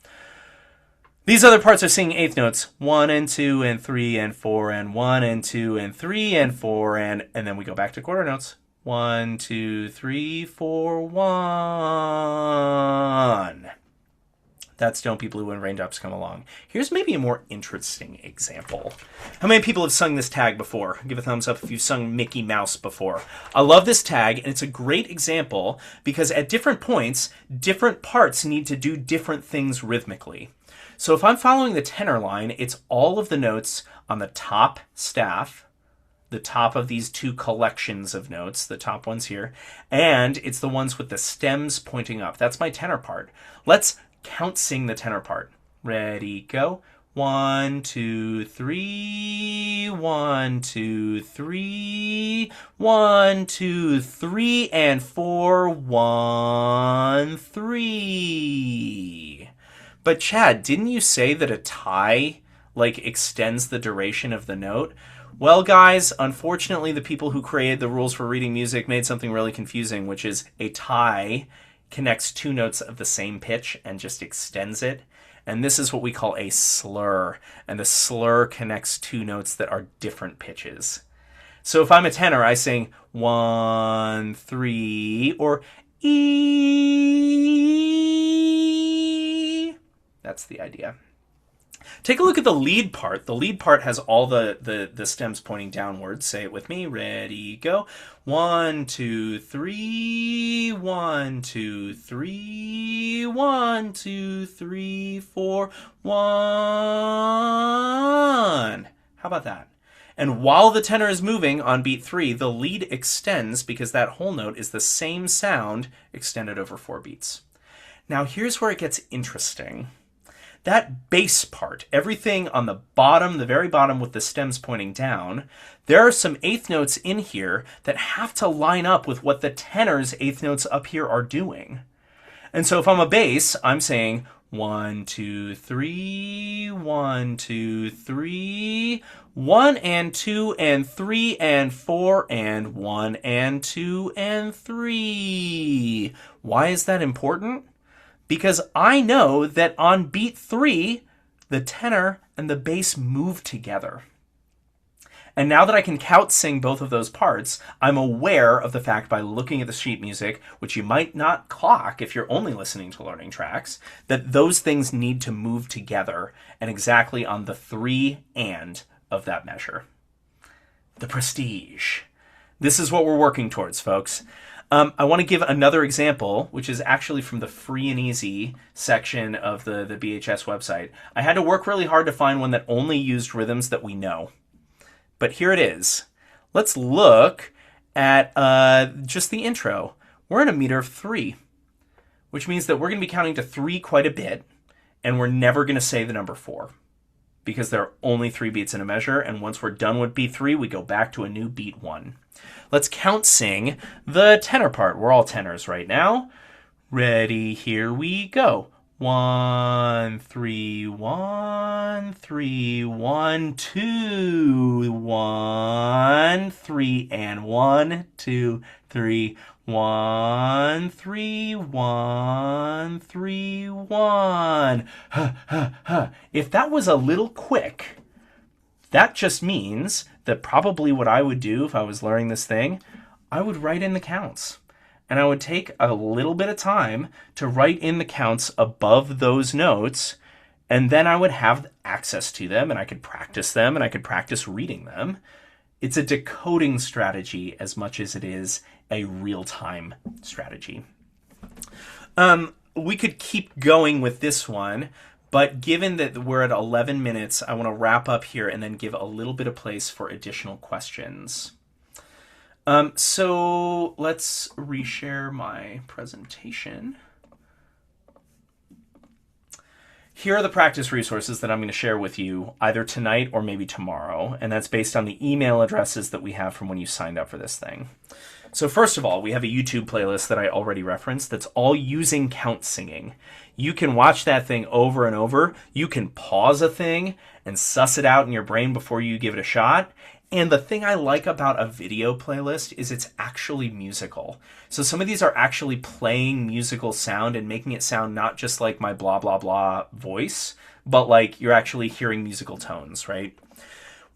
These other parts are singing eighth notes. 1 and 2 and 3 and 4 and 1 and 2 and 3 and 4 and then we go back to quarter notes. 1, 2, 3, 4, 1. That's Don't Be Blue When Raindrops Come Along. Here's maybe a more interesting example. How many people have sung this tag before? Give a thumbs up if you've sung Mickey Mouse before. I love this tag, and it's a great example because at different points, different parts need to do different things rhythmically. So if I'm following the tenor line, it's all of the notes on the top staff, the top of these two collections of notes, the top ones here, and it's the ones with the stems pointing up. That's my tenor part. Let's count sing the tenor part. Ready, go. 1, 2, 3, 1, 2, 3, 1, 2, 3, and 4, 1, 3. But Chad, didn't you say that a tie extends the duration of the note? Well, guys, unfortunately, the people who created the rules for reading music made something really confusing, which is a tie connects two notes of the same pitch and just extends it. And this is what we call a slur. And the slur connects two notes that are different pitches. So if I'm a tenor, I sing 1, 3, or E. That's the idea. Take a look at the lead part. The lead part has all the stems pointing downwards. Say it with me. Ready, go. 1, 2, 3, 1, 2, 3, 1, 2, 3, 4, 1. How about that? And while the tenor is moving on beat 3, the lead extends because that whole note is the same sound extended over 4 beats. Now here's where it gets interesting. That bass part, everything on the bottom, the very bottom with the stems pointing down, there are some eighth notes in here that have to line up with what the tenor's eighth notes up here are doing. And so if I'm a bass, I'm saying 1, 2, 3, 1, 2, 3, 1 and 2 and 3 and 4 and 1 and 2 and 3. Why is that important? Because I know that on beat 3, the tenor and the bass move together. And now that I can count sing both of those parts, I'm aware of the fact by looking at the sheet music, which you might not clock if you're only listening to learning tracks, that those things need to move together and exactly on the 3 and of that measure. The prestige. This is what we're working towards, folks. I want to give another example, which is actually from the free and easy section of the BHS website. I had to work really hard to find one that only used rhythms that we know. But here it is. Let's look at just the intro. We're in a meter of 3, which means that we're going to be counting to 3 quite a bit, and we're never going to say the number 4, because there are only 3 beats in a measure, and once we're done with beat 3, we go back to a new beat 1. Let's count sing the tenor part. We're all tenors right now. Ready, here we go. 1, 3, 1, 3, 1, 2, 1, 3, and 1, 2, 3, 1, 3, 1, 3, 1. If that was a little quick, that just means that probably what I would do if I was learning this thing, I would write in the counts. And I would take a little bit of time to write in the counts above those notes, and then I would have access to them, and I could practice them, and I could practice reading them. It's a decoding strategy as much as it is a real-time strategy. We could keep going with this one, but given that we're at 11 minutes, I want to wrap up here and then give a little bit of place for additional questions. So let's reshare my presentation. Here are the practice resources that I'm going to share with you either tonight or maybe tomorrow, and that's based on the email addresses that we have from when you signed up for this thing. So first of all, we have a YouTube playlist that I already referenced that's all using count singing. You can watch that thing over and over. You can pause a thing and suss it out in your brain before you give it a shot. And the thing I like about a video playlist is it's actually musical. So some of these are actually playing musical sound and making it sound not just like my blah, blah, blah voice, but like you're actually hearing musical tones, right?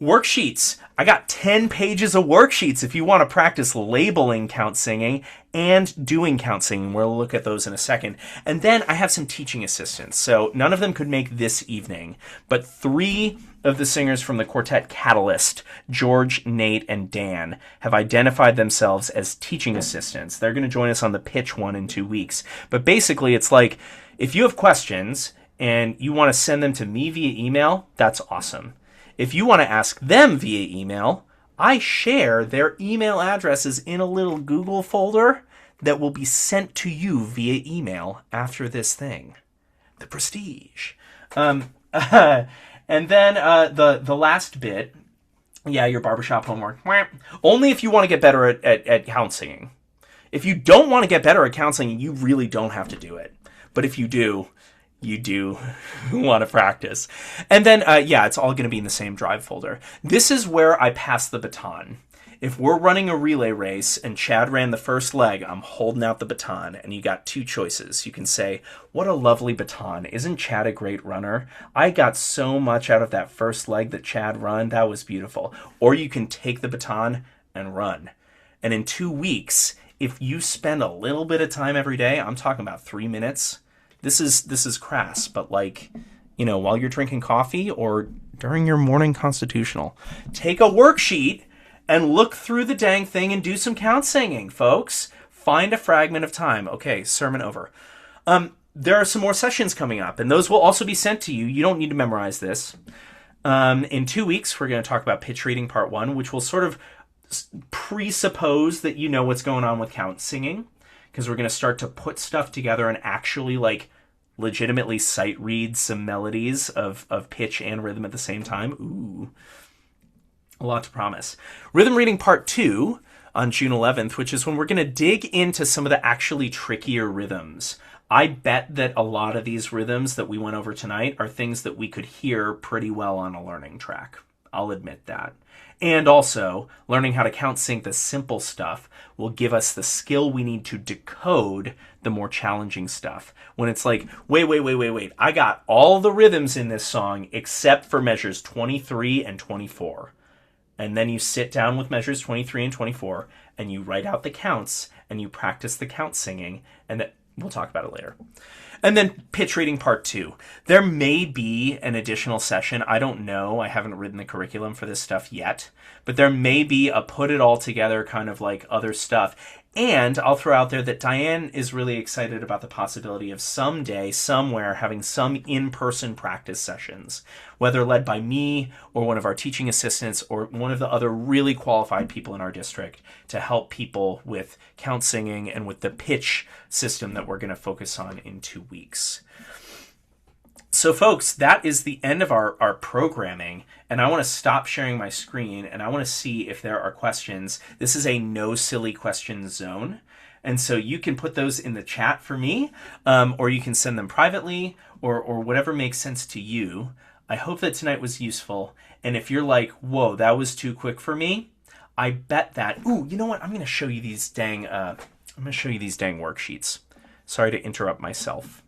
Worksheets. I got 10 pages of worksheets if you want to practice labeling count singing and doing count singing. We'll look at those in a second. And then I have some teaching assistants. So none of them could make this evening, but 3 of the singers from the quartet Catalyst, George, Nate, and Dan, have identified themselves as teaching assistants. They're going to join us on the pitch one in 2 weeks. But basically, it's like, if you have questions and you want to send them to me via email, that's awesome. If you want to ask them via email, I share their email addresses in a little Google folder that will be sent to you via email after this thing. The prestige. And then the last bit, your barbershop homework. Only if you want to get better at count singing. If you don't want to get better at count singing, you really don't have to do it. But if you do want to practice. And then, it's all going to be in the same drive folder. This is where I pass the baton. If we're running a relay race and Chad ran the first leg, I'm holding out the baton, and you got 2 choices. You can say, what a lovely baton. Isn't Chad a great runner? I got so much out of that first leg that Chad run. That was beautiful. Or you can take the baton and run. And in 2 weeks, if you spend a little bit of time every day, I'm talking about 3 minutes. This is crass, but while you're drinking coffee or during your morning constitutional, take a worksheet and look through the dang thing and do some count singing, folks. Find a fragment of time. Okay, sermon over. There are some more sessions coming up, and those will also be sent to you. You don't need to memorize this. In 2 weeks, we're going to talk about pitch reading part 1, which will sort of presuppose that you know what's going on with count singing, because we're going to start to put stuff together and actually legitimately sight read some melodies of pitch and rhythm at the same time. Ooh, a lot to promise. Rhythm reading part 2 on June 11th, which is when we're going to dig into some of the actually trickier rhythms. I bet that a lot of these rhythms that we went over tonight are things that we could hear pretty well on a learning track. I'll admit that. And also, learning how to count sync the simple stuff will give us the skill we need to decode the more challenging stuff. When it's like, wait, I got all the rhythms in this song except for measures 23 and 24. And then you sit down with measures 23 and 24, and you write out the counts, and you practice the count singing, and we'll talk about it later. And then pitch reading part 2. There may be an additional session. I don't know. I haven't written the curriculum for this stuff yet. But there may be a put it all together kind of other stuff. And I'll throw out there that Diane is really excited about the possibility of someday, somewhere, having some in-person practice sessions, whether led by me or one of our teaching assistants or one of the other really qualified people in our district to help people with count singing and with the pitch system that we're going to focus on in 2 weeks. So folks, that is the end of our programming, and I want to stop sharing my screen, and I want to see if there are questions. This is a no silly questions zone, and so you can put those in the chat for me, or you can send them privately, or whatever makes sense to you. I hope that tonight was useful, and if you're like, whoa, that was too quick for me, I bet that, ooh, you know what, I'm going to show you these dang worksheets. Sorry to interrupt myself.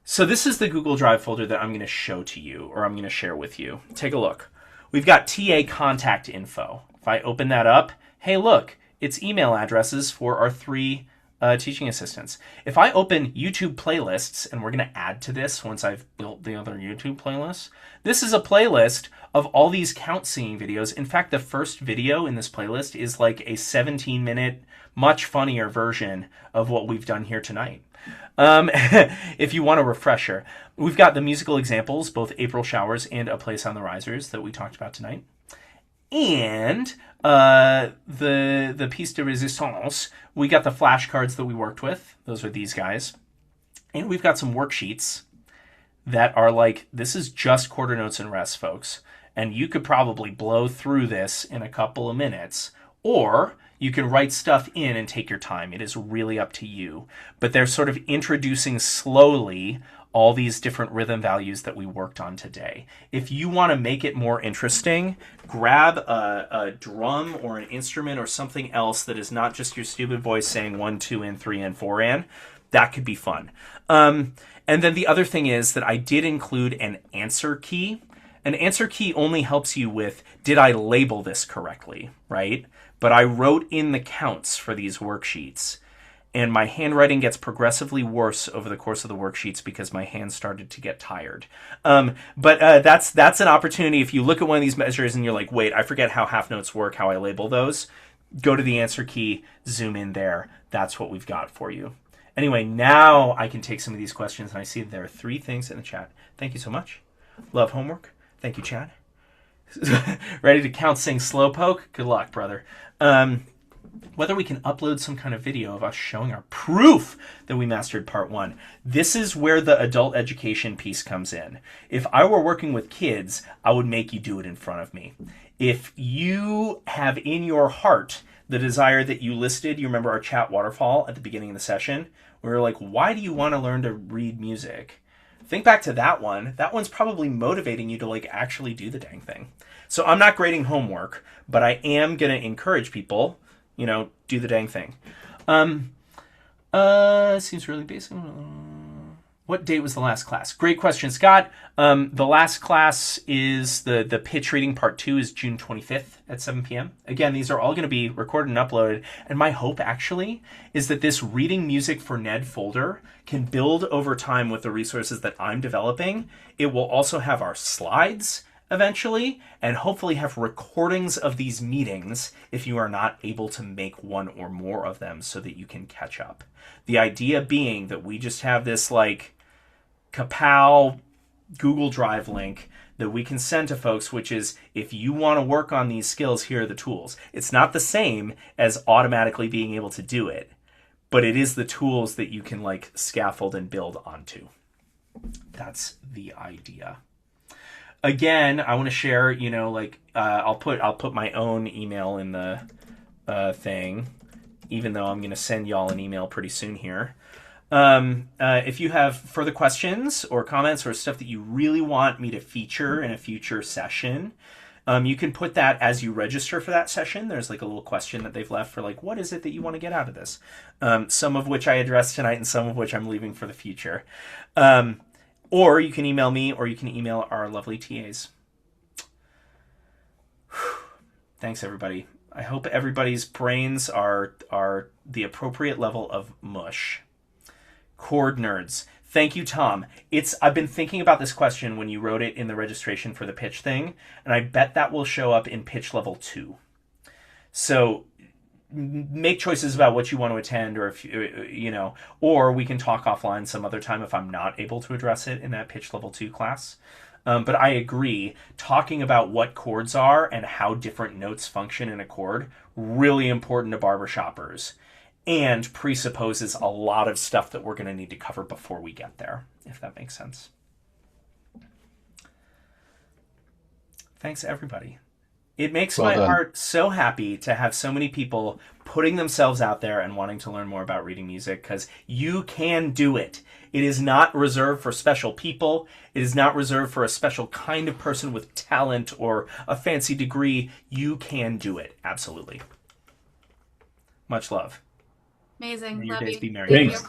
So this is the Google Drive folder that I'm going to show to you, or I'm going to share with you. Take a look. We've got TA contact info. If I open that up, hey, look, it's email addresses for our 3 teaching assistants. If I open YouTube playlists, and we're going to add to this once I've built the other YouTube playlists, this is a playlist of all these count singing videos. In fact, the first video in this playlist is like a 17-minute, much funnier version of what we've done here tonight. If you want a refresher, we've got the musical examples, both April Showers and A Place on the Risers that we talked about tonight. And the piece de resistance, we got the flashcards that we worked with. Those are these guys. And we've got some worksheets that are this is just quarter notes and rests, folks. And you could probably blow through this in a couple of minutes, or you can write stuff in and take your time. It is really up to you. But they're sort of introducing slowly all these different rhythm values that we worked on today. If you want to make it more interesting, grab a drum or an instrument or something else that is not just your stupid voice saying 1, 2, and 3, and 4, and. That could be fun. And then the other thing is that I did include an answer key. an answer key only helps you with, did I label this correctly, right? But I wrote in the counts for these worksheets, and my handwriting gets progressively worse over the course of the worksheets because my hands started to get tired. But that's an opportunity. If you look at one of these measures and you're like, wait, I forget how half notes work, how I label those, go to the answer key, zoom in there. That's what we've got for you. Anyway, now I can take some of these questions, and I see there are 3 things in the chat. Thank you so much. Love homework. Thank you, Chad. Ready to count, sing, slowpoke? Good luck, brother. Whether we can upload some kind of video of us showing our proof that we mastered part 1. This is where the adult education piece comes in. If I were working with kids, I would make you do it in front of me. If you have in your heart the desire that you listed, you remember our chat waterfall at the beginning of the session, where we were like, why do you want to learn to read music? Think back to that one. That one's probably motivating you to like actually do the dang thing. So I'm not grading homework, but I am going to encourage people, you know, do the dang thing. Seems really basic. What date was the last class? Great question, Scott. The last class is the pitch reading part 2 is June 25th at 7 p.m. Again, these are all going to be recorded and uploaded. And my hope actually is that this reading music for NED folder can build over time with the resources that I'm developing. It will also have our slides eventually, and hopefully have recordings of these meetings if you are not able to make one or more of them so that you can catch up. The idea being that we just have this like Kapow Google Drive link that we can send to folks, which is, if you want to work on these skills, here are the tools. It's not the same as automatically being able to do it, but it is the tools that you can like scaffold and build onto. That's the idea. Again, I want to share, you know, like I'll put my own email in the thing, even though I'm going to send y'all an email pretty soon here. If you have further questions or comments or stuff that you really want me to feature in a future session, you can put that as you register for that session. There's like a little question that they've left for like, what is it that you want to get out of this? Some of which I addressed tonight and some of which I'm leaving for the future. Or you can email me, or you can email our lovely TAs. Thanks, everybody. I hope everybody's brains are the appropriate level of mush. Chord nerds. Thank you, Tom. I've been thinking about this question when you wrote it in the registration for the pitch thing, and I bet that will show up in pitch level 2. So make choices about what you want to attend, or if you know, or we can talk offline some other time if I'm not able to address it in that pitch level 2 class. But I agree, talking about what chords are and how different notes function in a chord, really important to barbershoppers, and presupposes a lot of stuff that we're going to need to cover before we get there, if that makes sense. Thanks, everybody. It makes my heart so happy to have so many people putting themselves out there and wanting to learn more about reading music, because you can do it. It is not reserved for special people. It is not reserved for a special kind of person with talent or a fancy degree. You can do it. Absolutely. Much love. Amazing. May your Love days you. be merry. Thank Thanks. you.